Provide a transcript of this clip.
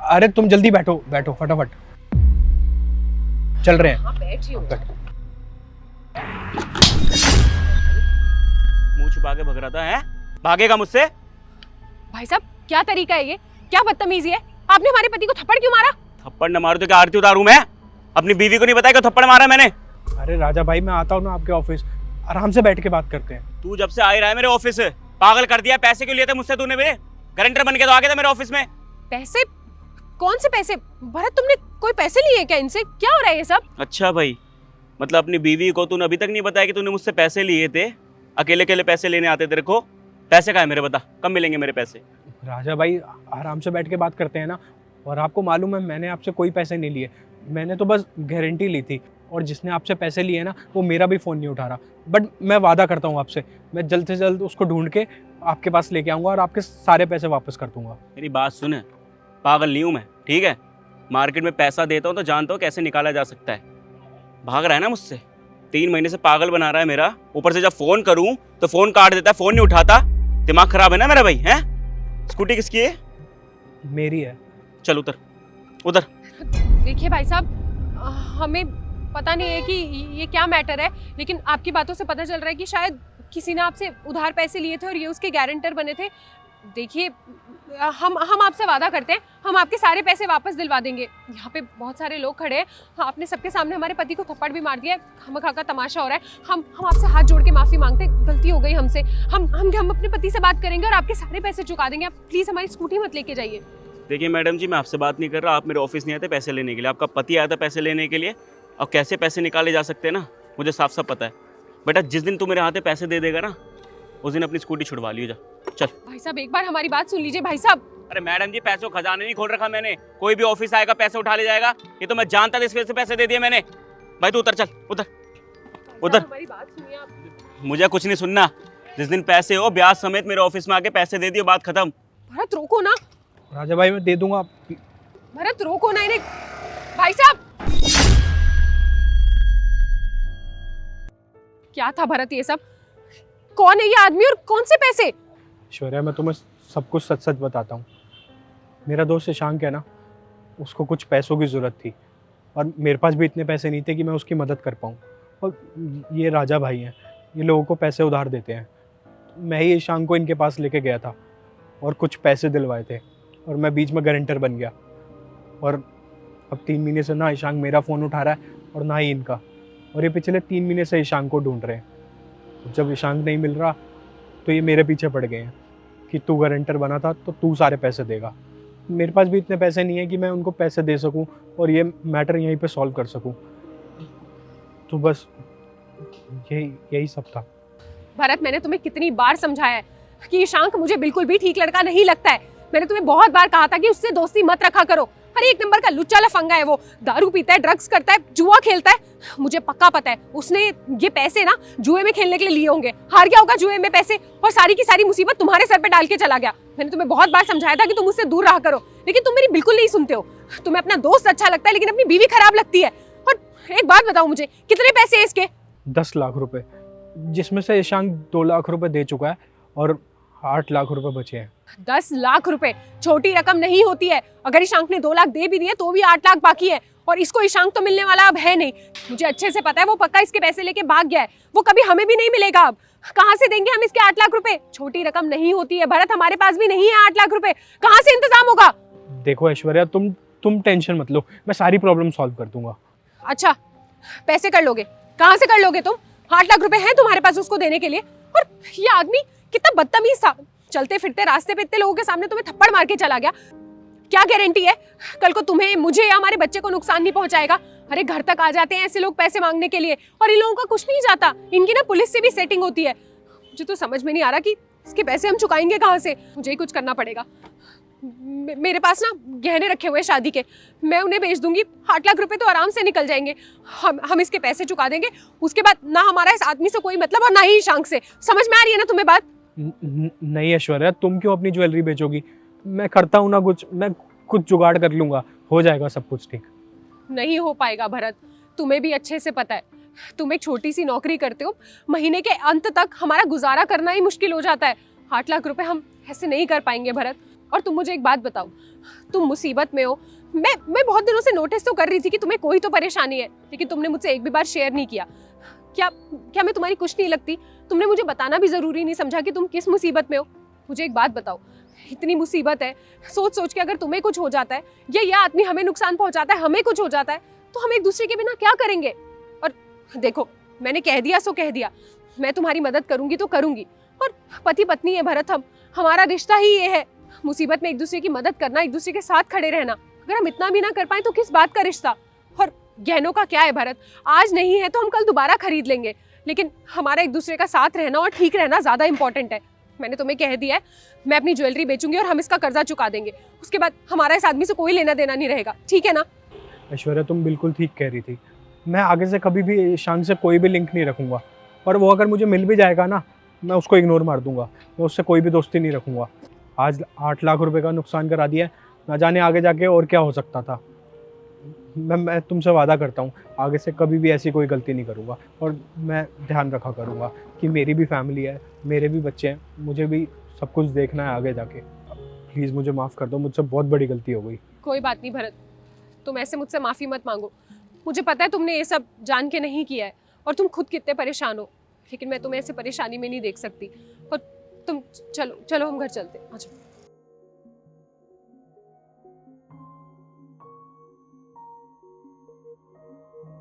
अरे तुम जल्दी बैठो बैठो फटाफट, चल रहे हैं। हाँ बैठ रही हूँ। मुंह छुपा के भग रहा था, है? भागेगा मुझसे? भाई साहब क्या तरीका है ये, क्या बदतमीजी है, आपने हमारे पति को थप्पड़ क्यों मारा? थप्पड़ न मारू तो क्या आरती उतारूं मैं? अपनी बीवी को नहीं बताया कि थप्पड़ मारा मैंने? अरे राजा भाई मैं आता हूँ ना आपके ऑफिस, आराम से बैठ के बात करते हैं। तू जब से आ ही रहा है मेरे ऑफिस से, पागल कर दिया। पैसे क्यों लिए थे मुझसे तूने? मेरे गारंटर बन के तो आ गया था मेरे ऑफिस में। पैसे? कौन से पैसे? भरत तुमने कोई पैसे लिए क्या इनसे? क्या हो रहा है ये सब? अच्छा भाई, मतलब अपनी बीवी को तूने अभी तक नहीं बताया कि तूने मुझसे पैसे लिए थे? अकेले अकेले पैसे लेने आते तेरे को? पैसे कहाँ है मेरे? बता, कब मिलेंगे मेरे पैसे? राजा भाई आराम से बैठ के बात करते हैं ना, और आपको मालूम है मैंने आपसे कोई पैसे नहीं लिए, मैंने तो बस गारंटी ली थी। और जिसने आपसे पैसे लिए ना वो मेरा भी फ़ोन नहीं उठा रहा, बट मैं वादा करता हूँ आपसे, मैं जल्द से जल्द उसको ढूंढ के आपके पास लेके आऊँगा और आपके सारे पैसे वापस कर दूंगा। मेरी बात सुन, पागल नहीं हूँ मैं, ठीक है? मार्केट में पैसा देता हूँ तो जानता हूँ कैसे निकाला जा सकता है। भाग रहा है ना मुझसे, 3 महीने से पागल बना रहा है मेरा। ऊपर से जब फ़ोन करूँ तो फ़ोन काट देता है, फ़ोन नहीं उठाता। दिमाग खराब है ना मेरा भाई, है? स्कूटी किसकी है? मेरी है। चल उधर उधर। देखिए भाई साहब, हमें पता नहीं है कि ये क्या मैटर है, लेकिन आपकी बातों से पता चल रहा है कि शायद किसी ने आपसे उधार पैसे लिए थे और ये उसके गारंटर बने थे। देखिए हम आपसे वादा करते हैं, हम आपके सारे पैसे वापस दिलवा देंगे। यहाँ पे बहुत सारे लोग खड़े हैं, आपने सबके सामने हमारे पति को थप्पड़ भी मार दिया है, खामखा का तमाशा हो रहा है। हम आपसे हाथ जोड़ के माफ़ी मांगते हैं, गलती हो गई हमसे। हम अपने पति से बात करेंगे और आपके सारे पैसे चुका देंगे। आप प्लीज़ हमारी स्कूटी मत लेके जाइए। देखिए मैडम जी, मैं आपसे बात नहीं कर रहा। आप मेरे ऑफिस नहीं आते पैसे लेने के लिए, आपका पति आया था पैसे लेने के लिए। और कैसे पैसे निकाले जा सकते हैं ना, मुझे साफ साफ पता है। बेटा जिस दिन तू मेरे हाथ में पैसे दे देगा ना, उस दिन अपनी स्कूटी छुड़वा लियो। जा चल। भाई साहब एक बार हमारी बात सुन लीजिए भाई साहब। अरे मैडम जी, पैसों खजाने नहीं खोल रखा मैंने। कोई भी ऑफिस आएगा पैसे उठा ले जाएगा, ये तो मैं जानता था, इस वजह से पैसे दे दिए मैंने। भाई तू उतर, चल उधर उधर। हमारी बात सुनिए आप। मुझे कुछ नहीं सुनना। जिस दिन पैसे हो ब्याज समेत मेरे ऑफिस में आके पैसे दे दियो, बात खत्म। भरत रोको ना, राजा भाई मैं दे दूंगा। भरत रोको ना इन्हें। भाई साहब क्या था भरत ये सब? कौन है ये आदमी और कौन से पैसे? ऐश्वर्या मैं तुम्हें सब कुछ सच सच बताता हूँ। मेरा दोस्त शशांक है ना, उसको कुछ पैसों की ज़रूरत थी और मेरे पास भी इतने पैसे नहीं थे कि मैं उसकी मदद कर पाऊँ। और ये राजा भाई हैं, ये लोगों को पैसे उधार देते हैं। मैं ही शशांक को इनके पास लेके गया था और कुछ पैसे दिलवाए थे और मैं बीच में गारंटर बन गया। और अब 3 महीने से ना ईशांक मेरा फ़ोन उठा रहा है और ना ही इनका। और ये पिछले 3 महीने से ईशांक को ढूंढ रहे हैं। जब ईशांक नहीं मिल रहा तो ये मेरे पीछे पड़ गए हैं कि तू गारंटर बना था तो तू सारे पैसे देगा। मेरे पास भी इतने पैसे नहीं है कि मैं उनको पैसे दे सकूं और ये मैटर यहीं पे सॉल्व कर सकूं। तो बस यही सब था। भरत मैंने तुम्हें कितनी बार समझाया है कि ईशांक मुझे बिल्कुल भी ठीक लड़का नहीं लगता है। मैंने तुम्हें बहुत बार कहा था कि उससे दोस्ती मत रखा करो। हर एक नंबर का लुच्चा लफंगा है वो, दारू पीता है, ड्रग्स करता है, जुआ खेलता है। मुझे पक्का पता है उसने ये पैसे ना जुए में खेलने के लिए लिए होंगे, हार गया होगा जुए में पैसे और सारी की सारी मुसीबत तुम्हारे सर पे डाल के चला गया। मैंने तुम्हें बहुत बार समझाया था कि तुम उससे दूर रहा करो, लेकिन तुम मेरी बिल्कुल नहीं सुनते हो। तुम्हें अपना दोस्त अच्छा लगता है लेकिन अपनी बीवी खराब लगती है। और एक बात बताओ मुझे, कितने पैसे है इसके? 10 लाख रुपए, जिसमें से ईशांक 2 लाख रुपए दे चुका है और 8 लाख रुपए बचे हैं। 10 लाख रुपए छोटी रकम नहीं होती है। अगर ईशांक ने 2 लाख दे भी दिए तो भी 8 लाख बाकी है और इसको ईशांक तो मिलने वाला अब है नहीं। मुझे अच्छे से पता है वो पक्का इसके पैसे लेके भाग गया है। वो कभी हमें भी नहीं मिलेगा। अब कहाँ से देंगे हम इसके 8 लाख रुपए? छोटी रकम नहीं होती है भरत, हमारे पास भी नहीं है 8 लाख रुपए। कहाँ से इंतजाम होगा? देखो ऐश्वर्या तुम टेंशन मत लो, मैं सारी प्रॉब्लम सॉल्व कर दूंगा। अच्छा पैसे कर लोगे? कहाँ से कर लोगे तुम? 8 लाख रुपए हैं तुम्हारे पास उसको देने के लिए? और ये आदमी कितना बदतमीज था, चलते फिरते रास्ते पे इतने लोगों के सामने तुम्हें थप्पड़ मार के चला गया। क्या गारंटी है कल को तुम्हें, मुझे या हमारे बच्चे को नुकसान नहीं पहुंचाएगा? अरे घर तक आ जाते हैं ऐसे लोग पैसे मांगने के लिए और इन लोगों का कुछ नहीं जाता। इनकी ना पुलिस से भी सेटिंग होती है। मुझे तो समझ में नहीं आ रहा कि इसके पैसे हम चुकाएंगे कहाँ से। मुझे ही कुछ करना पड़ेगा। मेरे पास ना गहने रखे हुए शादी के, मैं उन्हें बेच दूंगी। 8 लाख रुपए तो आराम से निकल जाएंगे। हम इसके पैसे चुका देंगे, उसके बाद ना हमारा इस आदमी से कोई मतलब और ना ही ईशांक से। समझ में आ रही है ना तुम्हें बात? नहीं ऐश्वर्या, तुम क्यों अपनी ज्वेलरी बेचोगी? मैं करता हूँ ना कुछ, मैं कुछ जुगाड़ कर लूंगा, हो जाएगा सब कुछ ठीक। नहीं हो पाएगा भरत, तुम्हें भी अच्छे से पता है। तुम एक छोटी सी नौकरी करते हो, महीने के अंत तक हमारा गुजारा करना ही मुश्किल हो जाता है। 8 लाख रुपए हम ऐसे नहीं कर पाएंगे भरत। और तुम मुझे एक बात बताओ, तुम मुसीबत में हो, मैं बहुत दिनों से नोटिस तो कर रही थी कि तुम्हें कोई तो परेशानी है, लेकिन तुमने मुझसे एक भी बार शेयर नहीं किया। क्या क्या मैं तुम्हारी कुछ नहीं लगती? तुमने मुझे बताना भी जरूरी नहीं समझा कि तुम किस मुसीबत में हो? मुझे एक बात बताओ, इतनी मुसीबत है, सोच सोच के अगर तुम्हें कुछ हो जाता है या ये आदमी हमें नुकसान पहुंचाता है, हमें कुछ हो जाता है, तो हम एक दूसरे के बिना क्या करेंगे? और देखो, मैंने कह दिया सो कह दिया, मैं तुम्हारी मदद करूंगी तो करूंगी। और पति पत्नी है भरत, हम हमारा रिश्ता ही ये है, मुसीबत में एक दूसरे की मदद करना, एक दूसरे के साथ खड़े रहना। अगर हम इतना भी ना कर पाए तो किस बात का रिश्ता? और गहनों का क्या है भरत, आज नहीं है तो हम कल दोबारा खरीद लेंगे, लेकिन हमारा एक दूसरे का साथ रहना और ठीक रहना ज्यादा इंपॉर्टेंट है। मैंने तुम्हें कह दिया है, मैं अपनी ज्वेलरी बेचूंगी और हम इसका कर्जा चुका देंगे, उसके बाद हमारा इस आदमी से कोई लेना देना नहीं रहेगा, ठीक है ना? ऐश्वर्या, तुम बिल्कुल ठीक कह रही थी। मैं आगे से कभी भी ईशान से कोई भी लिंक नहीं रखूँगा, और वो अगर मुझे मिल भी जाएगा ना, मैं उसको इग्नोर मार दूंगा। मैं उससे कोई भी दोस्ती नहीं रखूँगा। आज 8 लाख रुपए का नुकसान करा दिया है, ना जाने आगे जाके और क्या हो सकता था। मैं तुमसे वादा करता हूँ, आगे से कभी भी ऐसी कोई गलती नहीं करूँगा, और मैं ध्यान रखा करूँगा कि मेरी भी फैमिली है, मेरे भी बच्चे हैं, मुझे भी सब कुछ देखना है आगे जाके। प्लीज़ मुझे माफ़ कर दो, मुझसे बहुत बड़ी गलती हो गई। कोई बात नहीं भरत, तुम ऐसे मुझसे माफी मत मांगो। मुझे पता है तुमने ये सब जान के नहीं किया है और तुम खुद कितने परेशान हो, लेकिन मैं तुम्हें ऐसे परेशानी में नहीं देख सकती। और तुम चलो चलो हम घर चलते हैं। अच्छा।